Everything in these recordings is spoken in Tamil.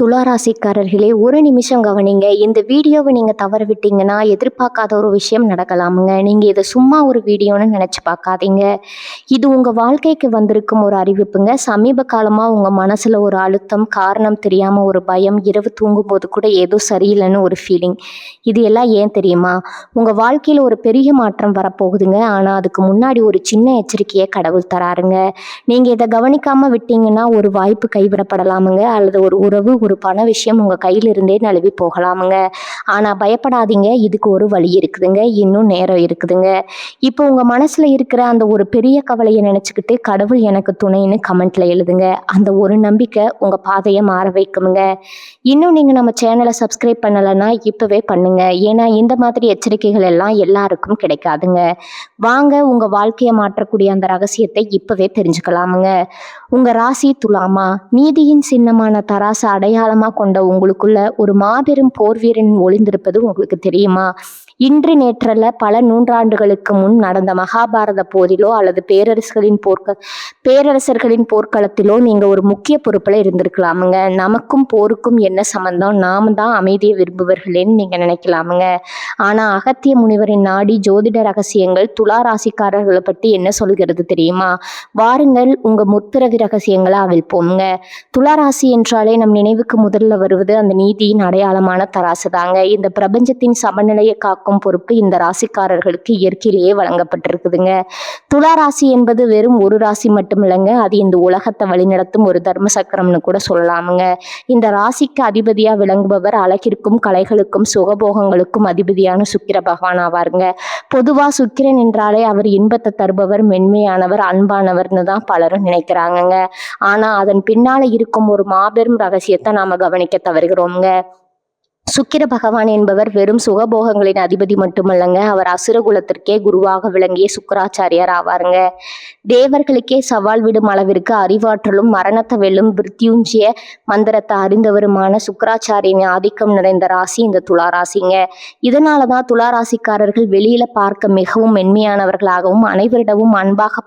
துளாராசிக்காரர்களே, ஒரு நிமிஷம் கவனிங்க. இந்த வீடியோவை நீங்க தவற விட்டீங்கன்னா எதிர்பார்க்காத ஒரு விஷயம் நடக்கலாமுங்க. நீங்க இதை சும்மா ஒரு வீடியோன்னு நினைச்சு பார்க்காதீங்க. இது உங்க வாழ்க்கைக்கு வந்திருக்கும் ஒரு அறிவிப்புங்க. சமீப காலமா உங்க மனசுல ஒரு அழுத்தம், காரணம் தெரியாம ஒரு பயம், இரவு தூங்கும்போது கூட ஏதோ சரியில்லைன்னு ஒரு ஃபீலிங். இது எல்லாம் ஏன் தெரியுமா? உங்க வாழ்க்கையில ஒரு பெரிய மாற்றம் வரப்போகுதுங்க. ஆனா அதுக்கு முன்னாடி ஒரு சின்ன எச்சரிக்கையை கடவுள் தராருங்க. நீங்க இதை கவனிக்காம விட்டீங்கன்னா ஒரு வாய்ப்பு கைவிடப்படலாமுங்க, அல்லது ஒரு உறவு, ஒரு பண விஷயம் உங்க கையில இருந்தே நழுவி போகலாமுங்க. ஆனா பயப்படாதீங்க, இதுக்கு ஒரு வழி இருக்குதுங்க. இன்னும் நேரம் இருக்குதுங்க. இப்போ உங்க மனசுல இருக்கிற அந்த ஒரு பெரிய கவலையை நினைச்சுக்கிட்டு கடவுள் எனக்கு துணைன்னு கமெண்ட்ல எழுதுங்க. அந்த ஒரு நம்பிக்கை உங்க பாதையை மாற வைக்குமுங்க. இன்னும் நீங்க நம்ம சேனலை சப்ஸ்கிரைப் பண்ணலைன்னா இப்பவே பண்ணுங்க. ஏன்னா இந்த மாதிரி எச்சரிக்கைகள் எல்லாம் எல்லாருக்கும் கிடைக்காதுங்க. வாங்க உங்க வாழ்க்கையை மாற்றக்கூடிய அந்த ரகசியத்தை இப்பவே தெரிஞ்சுக்கலாமுங்க. உங்க ராசி துலாமா. நீதியின் சின்னமான தராசு அடையாளமா கொண்ட உங்களுக்குள்ள ஒரு மாபெரும் போர் வீரன் ஒளிந்திருப்பது உங்களுக்கு தெரியுமா? இன்று நேற்றல்ல, பல நூற்றாண்டுகளுக்கு முன் நடந்த மகாபாரத போரிலோ அல்லது பேரரசர்களின் போர்க்களத்திலோ நீங்க ஒரு முக்கிய பொறுப்புல இருந்திருக்கலாமுங்க. நமக்கும் போருக்கும் என்ன சம்பந்தம், நாம தான் அமைதியை விரும்புவர்களேன்னு நீங்க நினைக்கலாமுங்க. ஆனா அகத்திய முனிவரின் நாடி ஜோதிட ரகசியங்கள் துலா ராசிக்காரர்களை பற்றி என்ன சொல்கிறது தெரியுமா? வாருங்கள் உங்க முற்பிறவி ரகசியங்களை அவிழ்ப்போம்ங்க. துலா ராசி என்றாலே நம் நினைவுக்கு முதல்ல வருவது அந்த நீதியின் அடையாளமான தராசு தாங்க. இந்த பிரபஞ்சத்தின் சமநிலையை காக்கும் பொறுப்பு இந்த ராசிக்காரர்களுக்கு இயற்கையிலேயே வழங்கப்பட்டிருக்குதுங்க. துலா ராசி என்பது வெறும் ஒரு ராசி மட்டும் இல்லைங்க, அது இந்த உலகத்தை வழிநடத்தும் ஒரு தர்ம சக்கரம்னு கூட சொல்லலாமுங்க. இந்த ராசிக்கு அதிபதியா விளங்குபவர் அழகிற்கும் கலைகளுக்கும் சுகபோகங்களுக்கும் அதிபதியான சுக்கிர பகவான் ஆவாருங்க. பொதுவா சுக்கிரன் என்றாலே அவர் இன்பத்தை தருபவர், மென்மையானவர், அன்பானவர்னு தான் பலரும் நினைக்கிறாங்கங்க. ஆனா அதன் பின்னால இருக்கும் ஒரு மாபெரும் ரகசியத்தை நாம கவனிக்க தவறுகிறோம்ங்க. சுக்கிர பகவான் என்பவர் வெறும் சுகபோகங்களின் அதிபதி மட்டுமல்லங்க, அவர் அசுர குலத்திற்கே குருவாக விளங்கிய சுக்கராச்சாரியார் ஆவாருங்க. தேவர்களுக்கே சவால் விடும் அளவிற்கு அறிவாற்றலும் மரணத்தை வெல்லும் மிருத்யுஞ்சய மந்திரத்தை அறிந்தவருமான சுக்கராச்சாரியின் ஆதிக்கம் நிறைந்த ராசி இந்த துலா ராசிங்க. இதனாலதான் துலா ராசிக்காரர்கள் வெளியில பார்க்க மிகவும் மென்மையானவர்களாகவும் அனைவரிடமும் அன்பாக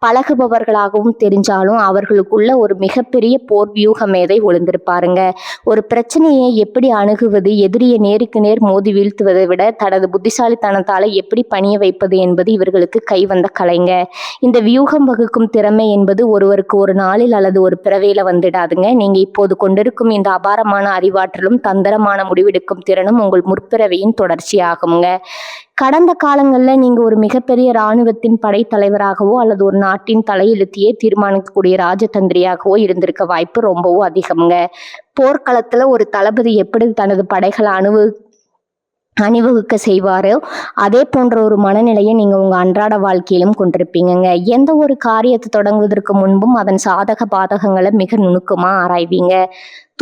பழகுபவர்களாகவும் தெரிஞ்சாலும் அவர்களுக்குள்ள ஒரு மிகப்பெரிய போர் வியூக மேதை ஒளிந்திருப்பாருங்க. ஒரு பிரச்சனையை எப்படி அணுகுவது, எதிரியை நேருக்கு நேர் மோதி வீழ்த்துவதை விட தனது புத்திசாலித்தனத்தால எப்படி பணிய வைப்பது என்பது இவர்களுக்கு கைவந்த கலைங்க. இந்த வியூகம் வகுக்கும் திறமை என்பது ஒருவருக்கு ஒரு நாளில் அல்லது ஒரு பிறவையில வந்துடாதுங்க. நீங்க இப்போது கொண்டிருக்கும் இந்த அபாரமான அறிவாற்றலும் தந்திரமான முடிவெடுக்கும் திறனும் உங்கள் முற்பிறவியின் தொடர்ச்சியாகுங்க. கடந்த காலங்களில் நீங்கள் ஒரு மிகப்பெரிய இராணுவத்தின் படைத்தலைவராகவோ அல்லது ஒரு நாட்டின் தலையெழுத்தையே தீர்மானிக்கக்கூடிய ராஜதந்திரியாகவோ இருந்திருக்க வாய்ப்பு ரொம்பவும் அதிகம்ங்க. போர்க்களத்தில் ஒரு தளபதி எப்படி தனது படைகளை அணிவகுக்க செய்வாரோ அதே போன்ற ஒரு மனநிலையை நீங்கள் உங்கள் அன்றாட வாழ்க்கையிலும் கொண்டிருப்பீங்கங்க. எந்த ஒரு காரியத்தை தொடங்குவதற்கு முன்பும் அதன் சாதக பாதகங்களை மிக நுணுக்கமாக ஆராய்வீங்க.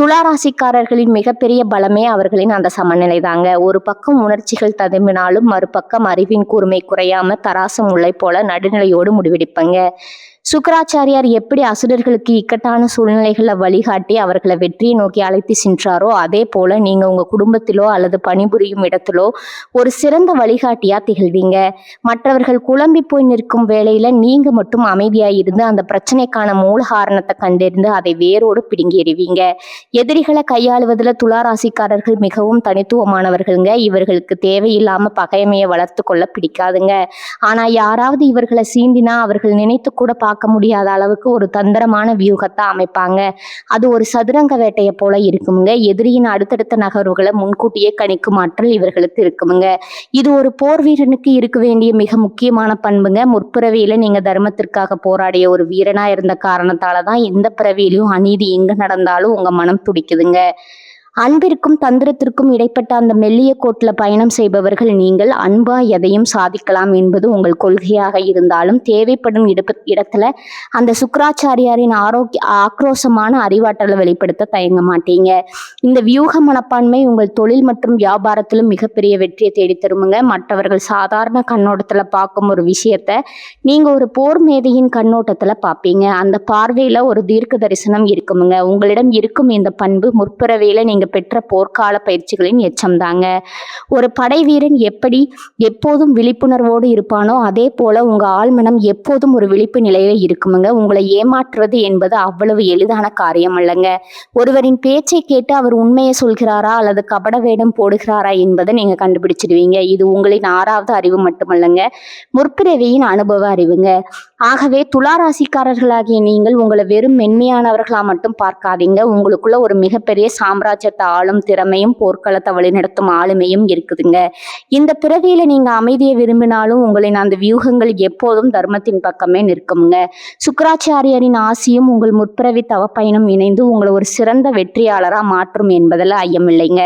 துலா ராசிக்காரர்களின் மிகப்பெரிய பலமே அவர்களின் அந்த சமநிலை தாங்க. ஒரு பக்கம் உணர்ச்சிகள் ததும்பினாலும் மறுபக்கம் அறிவின் கூர்மை குறையாம தராசு முல்லை போல நடுநிலையோடு முடிவெடுப்பங்க. சுக்கராச்சாரியார் எப்படி அசுரர்களுக்கு இக்கட்டான சூழ்நிலைகளை வழிகாட்டி அவர்களை வெற்றியை நோக்கி அழைத்து சென்றாரோ அதே போல நீங்க உங்க குடும்பத்திலோ அல்லது பணிபுரியும் இடத்திலோ ஒரு சிறந்த வழிகாட்டியா திகழ்வீங்க. மற்றவர்கள் குழம்பி போய் நிற்கும் வேளையில நீங்க மட்டும் அமைதியா இருந்து அந்த பிரச்சனைக்கான மூல காரணத்தை கண்டறிந்து அதை வேரோடு பிடுங்கி எறிவீங்க. எதிரிகளை கையாளுவதில் துலா ராசிக்காரர்கள் மிகவும் தனித்துவமானவர்களுங்க. இவர்களுக்கு தேவையில்லாம பகைமையை வளர்த்து கொள்ள பிடிக்காதுங்க. ஆனா யாராவது இவர்களை சீண்டினா அவர்கள் நினைத்து கூட பார்க்க முடியாத அளவுக்கு ஒரு தந்திரமான வியூகத்தை அமைப்பாங்க. அது ஒரு சதுரங்க வேட்டையை போல இருக்குமுங்க. எதிரியின் அடுத்தடுத்த நகர்வுகளை முன்கூட்டியே கணிக்கும் ஆற்றல் இவர்களுக்கு இருக்குமுங்க. இது ஒரு போர் வீரனுக்கு இருக்க வேண்டிய மிக முக்கியமான பண்புங்க. முற்பிறவியில நீங்க தர்மத்திற்காக போராடிய ஒரு வீரனா இருந்த காரணத்தாலதான் இந்த பிறவியிலும் அநீதி எங்க நடந்தாலும் உங்க மனம் துடிக்குதுங்க. அன்பிற்கும் தந்திரத்திற்கும் இடைப்பட்ட அந்த மெல்லிய கோட்டில் பயணம் செய்பவர்கள் நீங்கள். அன்பா எதையும் சாதிக்கலாம் என்பது உங்கள் கொள்கையாக இருந்தாலும் தேவைப்படும் இடத்துல அந்த சுக்கராச்சாரியாரின் ஆக்ரோஷமான அறிவாற்றலை வெளிப்படுத்த தயங்க மாட்டீங்க. இந்த வியூக மனப்பான்மை உங்கள் தொழில் மற்றும் வியாபாரத்திலும் மிகப்பெரிய வெற்றியை தேடித்தருமுங்க. மற்றவர்கள் சாதாரண கண்ணோட்டத்துல பார்க்கும் ஒரு விஷயத்த நீங்க ஒரு போர் மேதையின் கண்ணோட்டத்துல பார்ப்பீங்க. அந்த பார்வையில ஒரு தீர்க்க தரிசனம் இருக்குமுங்க. உங்களிடம் இருக்கும் இந்த பண்பு முற்பிறவையில நீங்க பெற்ற போர்க்கால பயிற்சிகளின் எச்சம்தாங்க. ஒரு படை வீரன் எப்படி எப்போதும் விழிப்புணர்வோடு இருப்பானோ அதே போல உங்க ஆழ்மனம் எப்போதும் ஒரு விழிப்பு நிலையில இருக்குமுங்க. உங்களை ஏமாற்றுவது என்பது அவ்வளவு எளிதான காரியம் அல்லங்க. ஒருவரின் பேச்சை கேட்டு அவர் உண்மையை சொல்கிறாரா அல்லது கபட வேடம் போடுகிறாரா என்பதை நீங்க கண்டுபிடிச்சிடுவீங்க. இது உங்களின் 6வது அறிவு மட்டுமல்லங்க, முற்பிறவியின் அனுபவ அறிவுங்க. ஆகவே துளாராசிக்காரர்களாகிய நீங்கள் உங்களை வெறும் மென்மையானவர்களா மட்டும் பார்க்காதீங்க. உங்களுக்குள்ள ஒரு மிகப்பெரிய சாம்ராஜ்யத்தை ஆளும் திறமையும் போர்க்களத்தை வழிநடத்தும் ஆளுமையும் இருக்குதுங்க. இந்த பிறவியில நீங்க அமைதியை விரும்பினாலும் உங்களின் அந்த வியூகங்கள் எப்போதும் தர்மத்தின் பக்கமே நிற்குங்க. சுக்கராச்சாரியரின் ஆசியும் உங்கள் முற்பிறவி தவப்பயனும் இணைந்து உங்களை ஒரு சிறந்த வெற்றியாளரா மாற்றும் என்பதில் ஐயமில்லைங்க.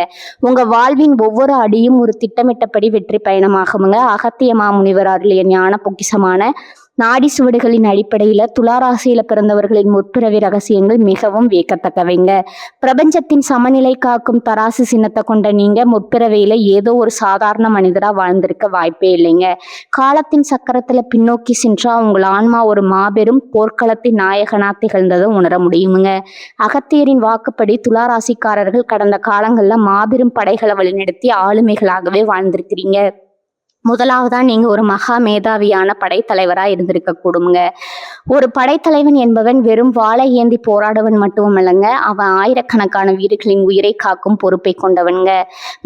உங்க வாழ்வின் ஒவ்வொரு அடியும் ஒரு திட்டமிட்டபடி வெற்றி பயணமாகுங்க. அகத்திய மாமுனிவர் அருளிய ஞான பொக்கிஷமான நாடி சுவடுகளின் அடிப்படையில துளாராசியில பிறந்தவர்களின் முற்பிறவி ரகசியங்கள் மிகவும் வியக்கத்தக்கவைங்க. பிரபஞ்சத்தின் சமநிலை காக்கும் தராசு சின்னத்தை கொண்ட நீங்க முற்பிறவையில ஏதோ ஒரு சாதாரண மனிதரா வாழ்ந்திருக்க வாய்ப்பே இல்லைங்க. காலத்தின் சக்கரத்துல பின்னோக்கி சென்றா உங்கள் ஆன்மா ஒரு மாபெரும் போர்க்களத்தின் நாயகனா திகழ்ந்ததை உணர முடியுமுங்க. அகத்தியரின் வாக்குப்படி துளாராசிக்காரர்கள் கடந்த காலங்கள்ல மாபெரும் படைகளை வழிநடத்தி ஆளுமைகளாகவே வாழ்ந்திருக்கிறீங்க. முதலாவதா நீங்க ஒரு மகா மேதாவியான படைத்தலைவரா இருந்திருக்க கூடுங்க. ஒரு படைத்தலைவன் என்பவன் வெறும் வாளை ஏந்தி போராடுவன் மட்டுமல்லங்க, அவன் ஆயிரக்கணக்கான வீரர்களின் உயிரை காக்கும் பொறுப்பை கொண்டவனுங்க.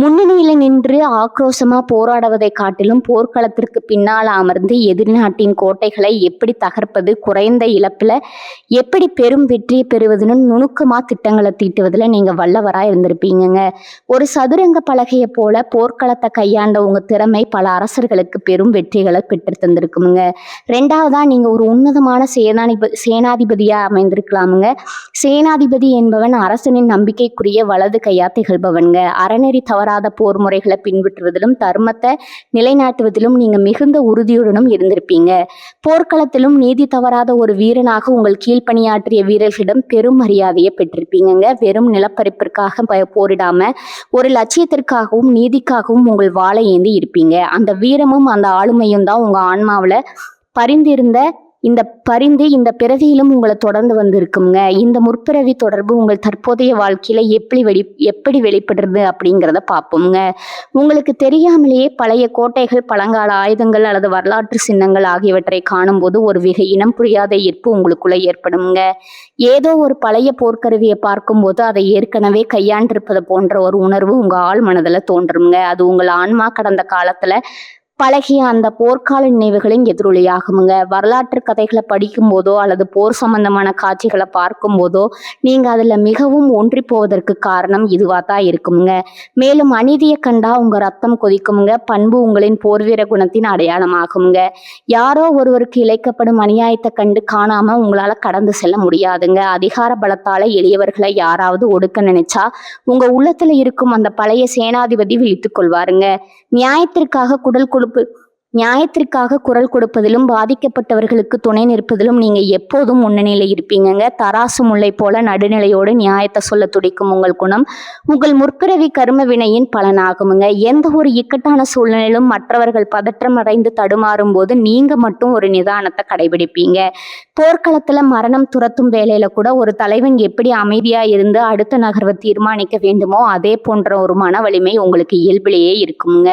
முன்னணியில நின்று ஆக்ரோஷமா போராடுவதை காட்டிலும் போர்க்களத்திற்கு பின்னால் அமர்ந்து எதிர்நாட்டின் கோட்டைகளை எப்படி தகர்ப்பது, குறைந்த இழப்புல எப்படி பெரும் வெற்றியை பெறுவதுன்னு நுணுக்கமா திட்டங்களை தீட்டுவதில் நீங்க வல்லவரா இருந்திருப்பீங்கங்க. ஒரு சதுரங்க பலகையை போல போர்க்களத்தை கையாண்ட உங்க திறமை பல அரசர்களுக்கு பெரும் வெற்றிகளை பெற்று தந்திருக்குமுங்க. 2வதா நீங்க ஒரு உன்னதமான சேனாதிபதியா அமைந்திருக்கலாமுங்க. சேனாதிபதி என்பவன் அரசனின் நம்பிக்கைக்குரிய வலது கையா திகழ்பவன்க. அறநெறி தவறாத போர் முறைகளை பின்பற்றுவதிலும் தர்மத்தை நிலைநாட்டுவதிலும் நீங்க மிகுந்த உறுதியுடனும் இருந்திருப்பீங்க. போர்க்களத்திலும் நீதி தவறாத ஒரு வீரனாக உங்கள் கீழ்ப்பணியாற்றிய வீரர்களிடம் பெரும் மரியாதையை பெற்றிருப்பீங்க. வெறும் நிலப்பரப்பிற்காக போரிடாம ஒரு லட்சியத்திற்காகவும் நீதிக்காகவும் உங்கள் வாளை ஏந்தி இருப்பீங்க. அந்த வீரமும் அந்த ஆளுமையும் தான் உங்க ஆன்மாவில் பரிந்து இந்த பிறவியிலும் உங்களை தொடர்ந்து வந்திருக்குங்க. இந்த முற்பிறவி தொடர்பு உங்கள் தற்போதைய வாழ்க்கையில எப்படி வெளிப்படுறது அப்படிங்கிறத பார்ப்போங்க. உங்களுக்கு தெரியாமலேயே பழைய கோட்டைகள், பழங்கால ஆயுதங்கள் அல்லது வரலாற்று சின்னங்கள் ஆகியவற்றை காணும்போது ஒரு இனம் புரியாத ஈர்ப்பு உங்களுக்குள்ள ஏற்படுங்க. ஏதோ ஒரு பழைய போர்க்கருவியை பார்க்கும்போது அதை ஏற்கனவே கையாண்டிருப்பது போன்ற ஒரு உணர்வு உங்க ஆள் மனதில் தோன்றுங்க. அது உங்கள் ஆன்மா கடந்த காலத்துல பழகிய அந்த போர்க்கால நினைவுகளின் எதிரொலியாகுமுங்க. வரலாற்று கதைகளை படிக்கும் போதோ அல்லது போர் சம்பந்தமான காட்சிகளை பார்க்கும் போதோ நீங்க அதுல மிகவும் ஒன்றி போவதற்கு காரணம் இதுவா தான் இருக்குமுங்க. மேலும் அநீதியை கண்டா உங்க ரத்தம் கொதிக்குமுங்க. பண்பு உங்களின் போர்வீர குணத்தின் அடையாளமாகுமுங்க. யாரோ ஒருவருக்கு இழைக்கப்படும் அநியாயத்தை கண்டு காணாம உங்களால கடந்து செல்ல முடியாதுங்க. அதிகார பலத்தால எளியவர்களை யாராவது ஒடுக்க நினைச்சா உங்க உள்ளத்துல இருக்கும் அந்த பழைய சேனாதிபதி விழித்துக் கொள்வாருங்க. நியாயத்திற்காக குரல் கொடுப்பதிலும் பாதிக்கப்பட்டவர்களுக்கு துணை நிற்பதிலும் நீங்க எப்போதும் முன்னணியில இருப்பீங்க. தராசு முல்லை போல நடுநிலையோடு நியாயத்தை சொல்ல துடிக்கும் உங்கள் குணம் உங்கள் முற்பிறவி கர்ம வினையின் பலனாகுமுங்க. எந்த ஒரு இக்கட்டான சூழ்நிலையிலும் மற்றவர்கள் பதற்றம் அடைந்து தடுமாறும் போது நீங்க மட்டும் ஒரு நிதானத்தை கடைபிடிப்பீங்க. போர்க்களத்துல மரணம் துரத்தும் வேலையில கூட ஒரு தலைவன் எப்படி அமைதியா இருந்து அடுத்த நகர்வை தீர்மானிக்க வேண்டுமோ அதே போன்ற ஒரு மன வலிமை உங்களுக்கு இயல்பிலேயே இருக்குங்க.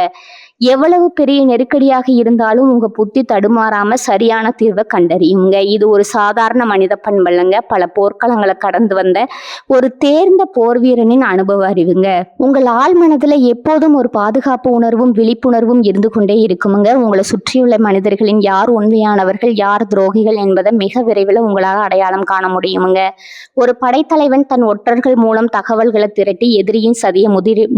எவ்வளவு பெரிய நெருக்கடியாக இருந்தாலும் உங்க புத்தி தடுமாறாம சரியான தீர்வை கண்டறியுங்க. இது ஒரு சாதாரண மனித பண்பல்லங்க, பல போர்க்களங்களை கடந்து வந்த ஒரு தேர்ந்த போர் வீரனின் அனுபவ அறிவுங்க. உங்கள் ஆள் மனதுல எப்போதும் ஒரு பாதுகாப்பு உணர்வும் விழிப்புணர்வும் இருந்து கொண்டே இருக்குமுங்க. உங்களை சுற்றியுள்ள மனிதர்களின் யார் உண்மையானவர்கள் யார் துரோகிகள் என்பதை மிக விரைவில் உங்களால் அடையாளம் காண முடியுமுங்க. ஒரு படைத்தலைவன் தன் ஒற்றர்கள் மூலம் தகவல்களை திரட்டி எதிரியின் சதியை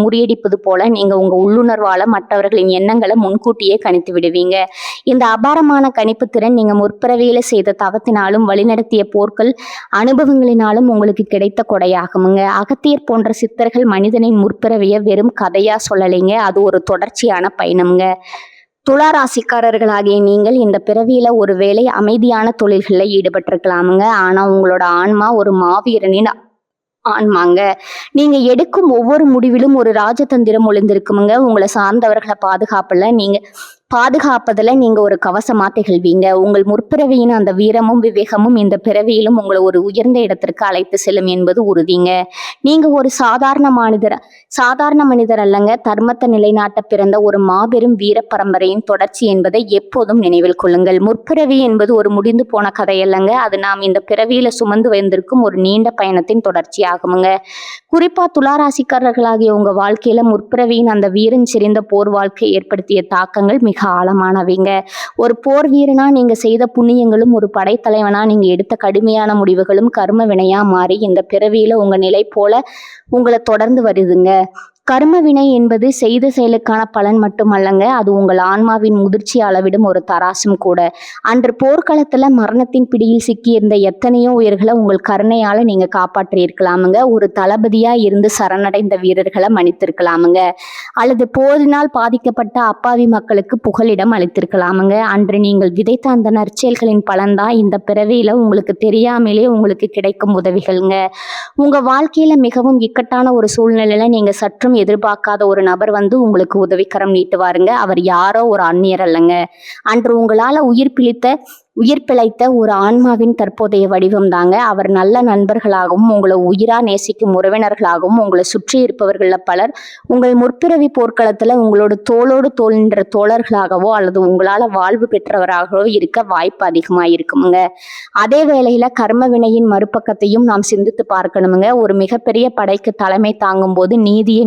முறியடிப்பது போல நீங்க உங்க உள்ளுணர்வால மற்றவர்களின் எண்ணங்களை முன்கூட்டியே கணித்து விடுவீங்க. இந்த அபாரமான கணிப்பு திறன் நீங்க முற்பிறவியில செய்த தவத்தினாலும் வழிநடத்திய போர்கள் அனுபவங்களினாலும் உங்களுக்கு கிடைத்த கொடையாகுமுங்க. அகத்தியர் போன்ற சித்தர்கள் மனிதனின் முற்பிறவிய வெறும் கதையா சொல்லலைங்க, அது ஒரு தொடர்ச்சியான பயணம்ங்க. துளாராசிக்காரர்களாகிய நீங்கள் இந்த பிறவியில ஒருவேளை அமைதியான தொழில்களில் ஈடுபட்டிருக்கலாமுங்க. ஆனா உங்களோட ஆன்மா ஒரு மாவீரனின் ஆன்மாங்க. நீங்க எடுக்கும் ஒவ்வொரு முடிவிலும் ஒரு ராஜதந்திரம் ஒளிந்திருக்குமுங்க. உங்களை சார்ந்தவர்களை பாதுகாப்புல நீங்க பாதுகாப்பதுல நீங்க ஒரு கவசமா திகழ்வீங்க. உங்கள் முற்பிறவியின் அந்த வீரமும் விவேகமும் இந்த பிறவியிலும் உங்களை ஒரு உயர்ந்த இடத்திற்கு அழைத்து செல்லும் என்பது உறுதிங்க. நீங்க ஒரு சாதாரண மனிதர் அல்லங்க. தர்மத்தை நிலைநாட்ட பிறந்த ஒரு மாபெரும் வீர பரம்பரையின் தொடர்ச்சி என்பதை எப்போதும் நினைவில் கொள்ளுங்கள். முற்பிறவி என்பது ஒரு முடிந்து போன கதை அல்லங்க. அது நாம் இந்த பிறவியில சுமந்து வந்திருக்கும் ஒரு நீண்ட பயணத்தின் தொடர்ச்சி ஆகுமுங்க. குறிப்பா துளாராசிக்காரர்களாகிய உங்க வாழ்க்கையில முற்பிறவியின் அந்த வீரன் செறிந்த போர் வாழ்க்கை ஏற்படுத்திய தாக்கங்கள் மிக ஆழமானவைங்க. ஒரு போர் வீரனா நீங்க செய்த புண்ணியங்களும், ஒரு படைத்தலைவனா நீங்க எடுத்த கடுமையான முடிவுகளும் கர்ம வினையா மாறி இந்த பிறவியில உங்க நிலை போல உங்களை தொடர்ந்து வருதுங்க. கர்ம வினை என்பது செய்த செயலுக்கான பலன் மட்டுமல்லங்க, அது உங்கள் ஆன்மாவின் முதிர்ச்சி அளவிடும் ஒரு தராசும் கூட. அன்று போர்க்களத்துல மரணத்தின் பிடியில் சிக்கியிருந்த எத்தனையோ உயிர்களை உங்கள் கருணையால நீங்க காப்பாற்றி இருக்கலாமுங்க. ஒரு தளபதியா இருந்து சரணடைந்த வீரர்களை மன்னித்திருக்கலாமுங்க. அல்லது போரினால் பாதிக்கப்பட்ட அப்பாவி மக்களுக்கு புகலிடம் அளித்திருக்கலாமுங்க. அன்று நீங்கள் விதைத்த அந்த நற்செயல்களின் பலன்தான் இந்த பிறவியில உங்களுக்கு தெரியாமலே உங்களுக்கு கிடைக்கும் உதவிகள்ங்க. உங்க வாழ்க்கையில மிகவும் இக்கட்டான ஒரு சூழ்நிலையில நீங்க சற்றும் எதிர்பார்க்காத ஒரு நபர் வந்து உங்களுக்கு உதவிக்கரம் நீட்டுவாருங்க. அவர் யாரோ ஒரு அந்நியர் அல்லங்க. அன்று உங்களால உயிர் பிழைத்த ஒரு ஆன்மாவின் தற்போதைய வடிவம் தாங்க. அவர் நல்ல நண்பர்களாகவும் உங்களை உயிரா நேசிக்கும் உறவினர்களாகவும் உங்களை சுற்றி இருப்பவர்கள பலர் உங்கள் முற்பிறவி போர்க்களத்துல உங்களோட தோளோடு தோல் நின்ற தோழர்களாகவோ அல்லது உங்களால வாழ்வு பெற்றவராகவோ இருக்க வாய்ப்பு அதிகமாக இருக்குமுங்க. அதே வேளையில கர்ம வினையின் மறுபக்கத்தையும் நாம் சிந்தித்து பார்க்கணுமுங்க. ஒரு மிகப்பெரிய படைக்கு தலைமை தாங்கும் போது நீதியை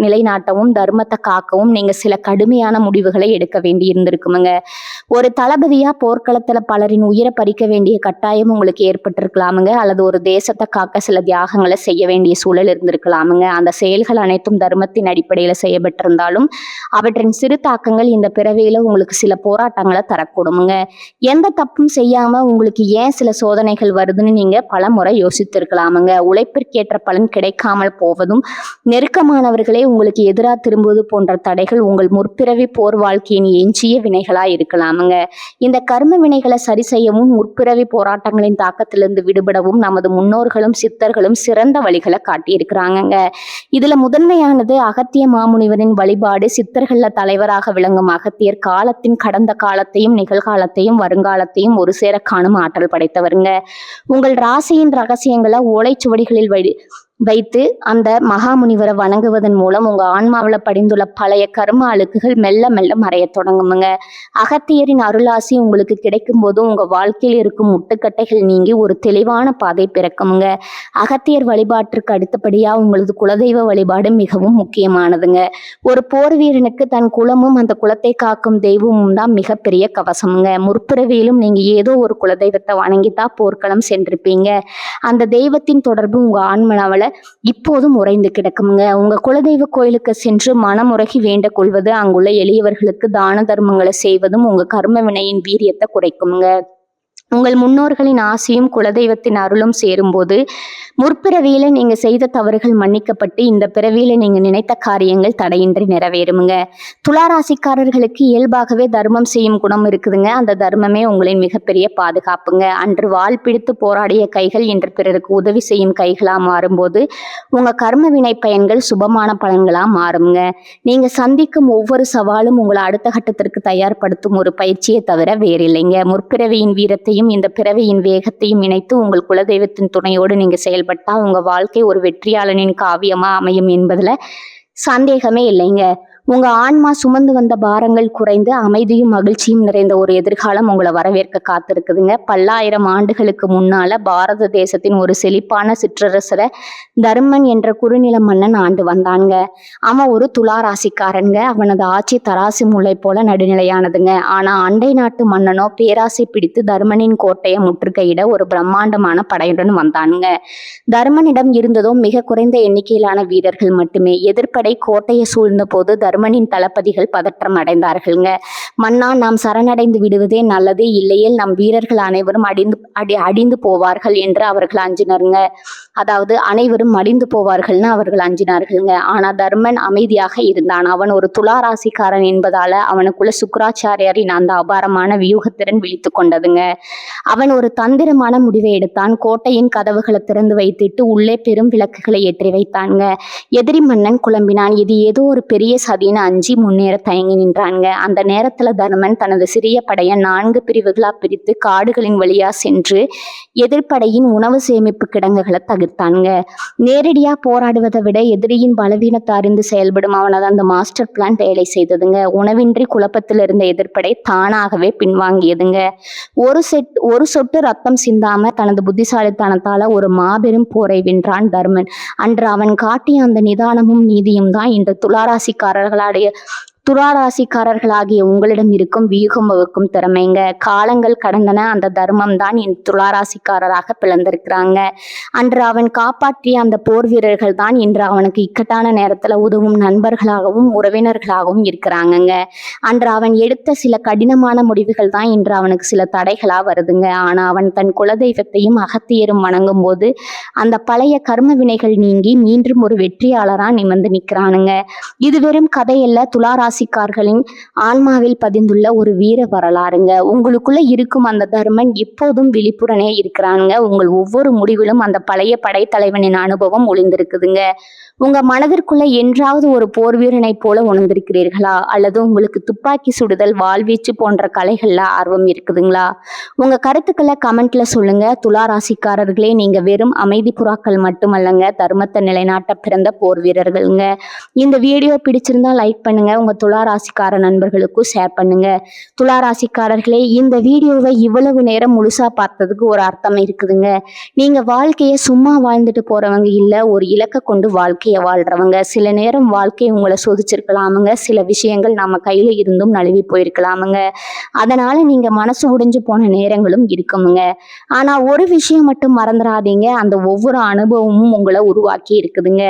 நிலைநாட்டவும் தர்மத்தை காக்கவும் நீங்க சில கடுமையான முடிவுகளை எடுக்க வேண்டி இருந்திருக்குமுங்க. ஒரு தளபதியா போர்க்களத்துல பலரின் உயிரை பறிக்க வேண்டிய கட்டாயம் உங்களுக்கு ஏற்பட்டிருக்கலாமுங்க. அல்லது ஒரு தேசத்தை காக்க சில தியாகங்களை செய்ய வேண்டிய சூழல் இருந்திருக்கலாமுங்க. அந்த செயல்கள் அனைத்தும் தர்மத்தின் அடிப்படையில செய்யப்பட்டிருந்தாலும் அவற்றின் சிறு தாக்கங்கள் இந்த பிறவியில உங்களுக்கு சில போராட்டங்களை தரக்கூடுமுங்க. எந்த தப்பும் செய்யாம உங்களுக்கு ஏன் சில சோதனைகள் வருதுன்னு நீங்க பல முறை யோசித்திருக்கலாமுங்க. உழைப்பிற்கேற்ற பலன் கிடைக்காமல் போவதும், நெருக்கமானவர்களே உங்களுக்கு எதிராக திரும்புவது போன்ற தடைகள் உங்கள் முற்பிறவி போர் வாழ்க்கையின் எஞ்சிய வினைகளா இருக்கலாமுங்க. இந்த கர்ம வினைகளை சரி செய்யவும் முற்பிறவி போராட்டங்களின் தாக்கத்திலிருந்து விடுபடவும் நமது முன்னோர்களும் சித்தர்களும் சிறந்த வழிகளை காட்டியிருக்கிறாங்க. இதுல முதன்மையானது அகத்திய மாமுனிவரின் வழிபாடு. சித்தர்கள தலைவராக விளங்கும் அகத்தியர் காலத்தின் கடந்த காலத்தையும் நிகழ்காலத்தையும் வருங்காலத்தையும் ஒரு சேர காணும் ஆற்றல் படைத்தவருங்க. உங்கள் ராசியின் ரகசியங்களை ஓலைச்சுவடிகளில் வைத்து அந்த மகாமுனிவரை வணங்குவதன் மூலம் உங்க ஆன்மாவில படிந்துள்ள பழைய கர்ம அழுக்குகள் மெல்ல மெல்ல மறைய தொடங்குமுங்க. அகத்தியரின் அருளாசி உங்களுக்கு கிடைக்கும் போது உங்க வாழ்க்கையில் இருக்கும் முட்டுக்கட்டைகள் நீங்கி ஒரு தெளிவான பாதை பிறக்குமுங்க. அகத்தியர் வழிபாட்டிற்கு அடுத்தபடியா உங்களது குலதெய்வ வழிபாடு மிகவும் முக்கியமானதுங்க. ஒரு போர் வீரனுக்கு தன் குலமும் அந்த குலத்தை காக்கும் தெய்வமும் தான் மிகப்பெரிய கவசமுங்க. முற்பிறவியிலும் நீங்க ஏதோ ஒரு குலதெய்வத்தை வணங்கித்தான் போர்க்களம் சென்றிருப்பீங்க. அந்த தெய்வத்தின் தொடர்பு உங்க ஆன்மனாவல இப்போதும் உறைந்து கிடக்குங்க. உங்க குலதெய்வ கோயிலுக்கு சென்று மனமுருகி வேண்ட கொள்வது, அங்குள்ள எளியவர்களுக்கு தான தர்மங்களை செய்வதும் உங்க கர்ம வினையின் வீரியத்தை குறைக்குங்க. உங்கள் முன்னோர்களின் ஆசையும் குலதெய்வத்தின் அருளும் சேரும்போது முற்பிறவியில நீங்க செய்த தவறுகள் மன்னிக்கப்பட்டு இந்த பிறவியில நீங்க நினைத்த காரியங்கள் தடையின்றி நிறைவேறுமுங்க. துளாராசிக்காரர்களுக்கு இயல்பாகவே தர்மம் செய்யும் குணம் இருக்குதுங்க. அந்த தர்மமே உங்களின் மிகப்பெரிய பாதுகாப்புங்க. அன்று வாள் பிடித்து போராடிய கைகள் இன்று பிறருக்கு உதவி செய்யும் கைகளா மாறும்போது உங்க கர்ம வினை பயன்கள் சுபமான பலன்களா மாறுங்க. நீங்க சந்திக்கும் ஒவ்வொரு சவாலும் உங்களை அடுத்த கட்டத்திற்கு தயார்படுத்தும் ஒரு பயிற்சியை தவிர வேறில்லைங்க. முற்பிறவியின் வீரத்தையும் இந்த பிறவியின் வேகத்தையும் இணைத்து உங்கள் குலதெய்வத்தின் துணையோடு நீங்க செயல்பட்டா உங்க வாழ்க்கை ஒரு வெற்றியாளனின் காவியமா அமையும் என்பதுல சந்தேகமே இல்லைங்க. உங்க ஆன்மா சுமந்து வந்த பாரங்கள் குறைந்து அமைதியும் மகிழ்ச்சியும் நிறைந்த ஒரு எதிர்காலம் உங்களை வரவேற்க காத்திருக்குதுங்க. பல்லாயிரம் ஆண்டுகளுக்கு முன்னால பாரத தேசத்தின் ஒரு செழிப்பான சிற்றரசரை தர்மன் என்ற குறுநில மன்னன் ஆண்டு வந்தாங்க. அவன் ஒரு துளாராசிக்காரங்க. அவனது ஆட்சி தராசு முல்லை போல நடுநிலையானதுங்க. ஆனா அண்டை நாட்டு மன்னனோ பேராசை பிடித்து தர்மனின் கோட்டையை முற்றுகையிட ஒரு பிரம்மாண்டமான படையுடன் வந்தானுங்க. தர்மனிடம் இருந்ததோ மிக குறைந்த எண்ணிக்கையிலான வீரர்கள் மட்டுமே. எதிர்ப்படை கோட்டையை சூழ்ந்த போது தர்மனின் தளபதிகள் பதற்றம் அடைந்தார்கள்ங்க. மன்னா, நாம் சரணடைந்து விடுவதே நல்லது, இல்லையேல் நம் வீரர்கள் அனைவரும் அடிந்து போவார்கள் என்று அவர்கள் அஞ்சினருங்க. அதாவது அனைவரும் மடிந்து போவார்கள்னு அவர்கள் அஞ்சினார்கள்ங்க. ஆனா தர்மன் அமைதியாக இருந்தான். அவன் ஒரு துளாராசிக்காரன் என்பதால அவனுக்குள்ள சுக்கராச்சாரியாரின் அந்த அபாரமான வியூகத்திறன் விழித்து கொண்டதுங்க. அவன் ஒரு தந்திரமான முடிவை எடுத்தான். கோட்டையின் கதவுகளை திறந்து வைத்துட்டு உள்ளே பெரும் விளக்குகளை ஏற்றி வைத்தாங்க. எதிரி மன்னன் குழம்பினான். இது ஏதோ ஒரு பெரிய சதி அப்படின்னு அஞ்சி முன்னேற தயங்கி நின்றாங்க. அந்த நேரத்துல தருமன் தனது சிறிய படையை 4 பிரிவுகளா பிரித்து காடுகளின் வழியா சென்று எதிர்ப்படையின் உணவு சேமிப்பு கிடங்குகளை தகர்த்தானுங்க. நேரடியா போராடுவதை விட எதிரியின் பலவீனத்தை அறிந்து செயல்படும் அவனது அந்த மாஸ்டர் பிளான் வேலை செய்ததுங்க. உணவின்றி குழப்பத்தில் இருந்த எதிர்ப்படை தானாகவே பின்வாங்கியதுங்க. ஒரு சொட்டு ரத்தம் சிந்தாம தனது புத்திசாலித்தனத்தால ஒரு மாபெரும் போரை வென்றான் தருமன். அன்று அவன் காட்டிய அந்த நிதானமும் நீதியும் தான் இன்று துளாராசிக்காரர்களாகிய உங்களிடம் இருக்கும் வியூகம் வகுக்கும் திறமைங்க. காலங்கள் கடந்தன, அந்த தர்மம் தான் என் துளாராசிக்காரராக பிளந்திருக்கிறாங்க. அன்று அவன் காப்பாற்றிய அந்த போர் வீரர்கள் தான் இன்று அவனுக்கு இக்கட்டான நேரத்துல உதவும் நண்பர்களாகவும் உறவினர்களாகவும் இருக்கிறாங்கங்க. அன்று அவன் எடுத்த சில கடினமான முடிவுகள் தான் இன்று அவனுக்கு சில தடைகளா வருதுங்க. ஆனா அவன் தன் குலதெய்வத்தையும் அகத்தியரும் வணங்கும் போது அந்த பழைய கர்ம வினைகள் நீங்கி மீண்டும் ஒரு வெற்றியாளரா நிமிர்ந்து நிற்கிறானுங்க. இது வெறும் கதையல்ல, துளாராசிக்காரர்களின் ஆன்மாவில் பதிந்துள்ள ஒரு வீர வரலாறுங்க. உங்களுக்குள்ள இருக்கும் அந்த தர்மன் எப்போதும் விழிப்புடனே இருக்கிறானுங்க. உங்கள் ஒவ்வொரு முடிவிலும் அந்த பழைய படைத்தலைவனின் அனுபவம் ஒளிந்திருக்குதுங்க. உங்க மனதிற்குள்ள என்றாவது ஒரு போர் வீரனை போல உணர்ந்திருக்கிறீர்களா? அல்லது உங்களுக்கு துப்பாக்கி சுடுதல், வாழ்வீச்சு போன்ற கலைகள்ல ஆர்வம் இருக்குதுங்களா? உங்க கருத்துக்களை கமெண்ட்ல சொல்லுங்க. துளாராசிக்காரர்களே, நீங்க வெறும் அமைதி புறாக்கள் மட்டுமல்லங்க, தர்மத்தை நிலைநாட்ட பிறந்த போர் வீரர்கள்ங்க. இந்த வீடியோ பிடிச்சிருந்தா லைக் பண்ணுங்க. உங்க துளாராசிக்கார நண்பர்களுக்கும் ஷேர் பண்ணுங்க. துளாராசிக்காரர்களே, இந்த வீடியோவை இவ்வளவு நேரம் முழுசா பார்த்ததுக்கு ஒரு அர்த்தம் இருக்குதுங்க. நீங்க வாழ்க்கையை சும்மா வாழ்ந்துட்டு போறவங்க இல்ல, ஒரு இலக்கை கொண்டு வாழ்க்கையை வாழ்றவங்க. சில நேரம் வாழ்க்கை உங்களை சோதிச்சிருக்கலாமுங்க. சில விஷயங்கள் நம்ம கையில இருந்தும் நழுவி போயிருக்கலாமுங்க. அதனால நீங்க மனசு உடைஞ்சு போன நேரங்களும் இருக்குமுங்க. ஆனா ஒரு விஷயம் மட்டும் மறந்துடாதீங்க, அந்த ஒவ்வொரு அனுபவமும் உங்களை உருவாக்கி இருக்குதுங்க.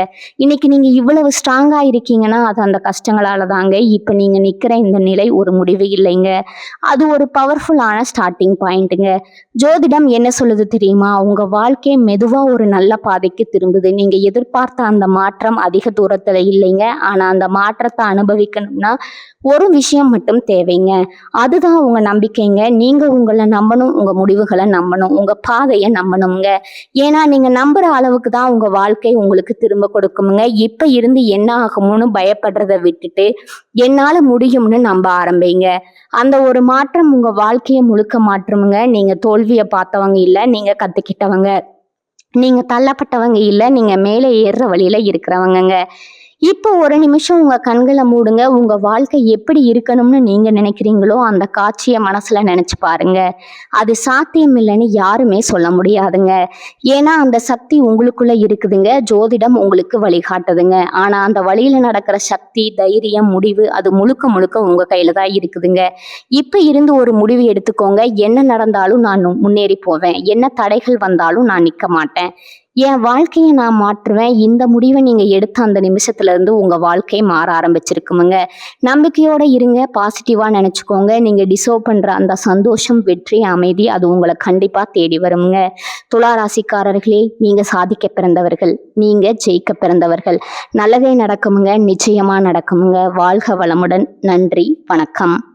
இன்னைக்கு நீங்க இவ்வளவு ஸ்ட்ராங்கா இருக்கீங்கன்னா அது அந்த கஷ்டங்களால தாங்க. இப்ப நீங்க நிக்கிற இந்த நிலை ஒரு முடிவு இல்லைங்க, அது ஒரு பவர்ஃபுல்லான ஸ்டார்டிங் பாயிண்ட்டுங்க. ஜோதிடம் என்ன சொல்லுது தெரியுமா? உங்க வாழ்க்கை மெதுவா ஒரு நல்ல பாதைக்கு திரும்புது. நீங்க எதிர்பார்த்த அந்த மாற்றம் அதிக தூரத்துல இல்லைங்க. ஆனா அந்த மாற்றத்தை அனுபவிக்கணும்னா ஒரு விஷயம் மட்டும் தேவைங்க, அதுதான் உங்க நம்பிக்கைங்க. நீங்க உங்களை நம்பணும், உங்க முடிவுகளை நம்பணும், உங்க பாதையை நம்பணுங்க. ஏன்னா நீங்க நம்புற அளவுக்கு தான் உங்க வாழ்க்கை உங்களுக்கு திரும்ப கொடுக்குமுங்க. இப்ப இருந்து என்ன ஆகும்னு பயப்படுறதை விட்டுட்டு என்னால முடியும்னு நம்ப ஆரம்பிங்க. அந்த ஒரு மாற்றம் உங்க வாழ்க்கையை முழுக்க மாற்றுமுங்க. நீங்க தோல்வியை பார்த்தவங்க இல்ல, நீங்க கத்துக்கிட்டவங்க. நீங்க தள்ளப்பட்டவங்க இல்ல, நீங்க மேலே ஏறுற வழியில இருக்கிறவங்க. இப்போ ஒரு நிமிஷம் உங்க கண்களை மூடுங்க. உங்க வாழ்க்கை எப்படி இருக்கணும்னு நீங்க நினைக்கிறீங்களோ அந்த காட்சியை மனசுல நினைச்சு பாருங்க. அது சாத்தியம் இல்லைன்னு யாருமே சொல்ல முடியாதுங்க. ஏன்னா அந்த சக்தி உங்களுக்குள்ள இருக்குதுங்க. ஜோதிடம் உங்களுக்கு வழிகாட்டுதுங்க. ஆனா அந்த வழியில நடக்கிற சக்தி, தைரியம், முடிவு அது முழுக்க முழுக்க உங்க கையில தான் இருக்குதுங்க. இப்ப இருந்து ஒரு முடிவு எடுத்துக்கோங்க. என்ன நடந்தாலும் நான் முன்னேறி போவேன், என்ன தடைகள் வந்தாலும் நான் நிற்க மாட்டேன், என் வாழ்க்கையை நான் மாற்றுவேன். இந்த முடிவை நீங்க எடுத்த அந்த நிமிஷத்துல இருந்து உங்க வாழ்க்கை மாற ஆரம்பிச்சிருக்குமுங்க. நம்பிக்கையோட இருங்க, பாசிட்டிவா நினைச்சுக்கோங்க. நீங்க டிசர்வ் பண்ற அந்த சந்தோஷம், வெற்றி, அமைதி அது உங்களை கண்டிப்பா தேடி வருங்க. துளாராசிக்காரர்களே, நீங்க சாதிக்க பிறந்தவர்கள், நீங்க ஜெயிக்க பிறந்தவர்கள். நல்லதே நடக்குமுங்க, நிச்சயமா நடக்குமுங்க. வாழ்க வளமுடன். நன்றி, வணக்கம்.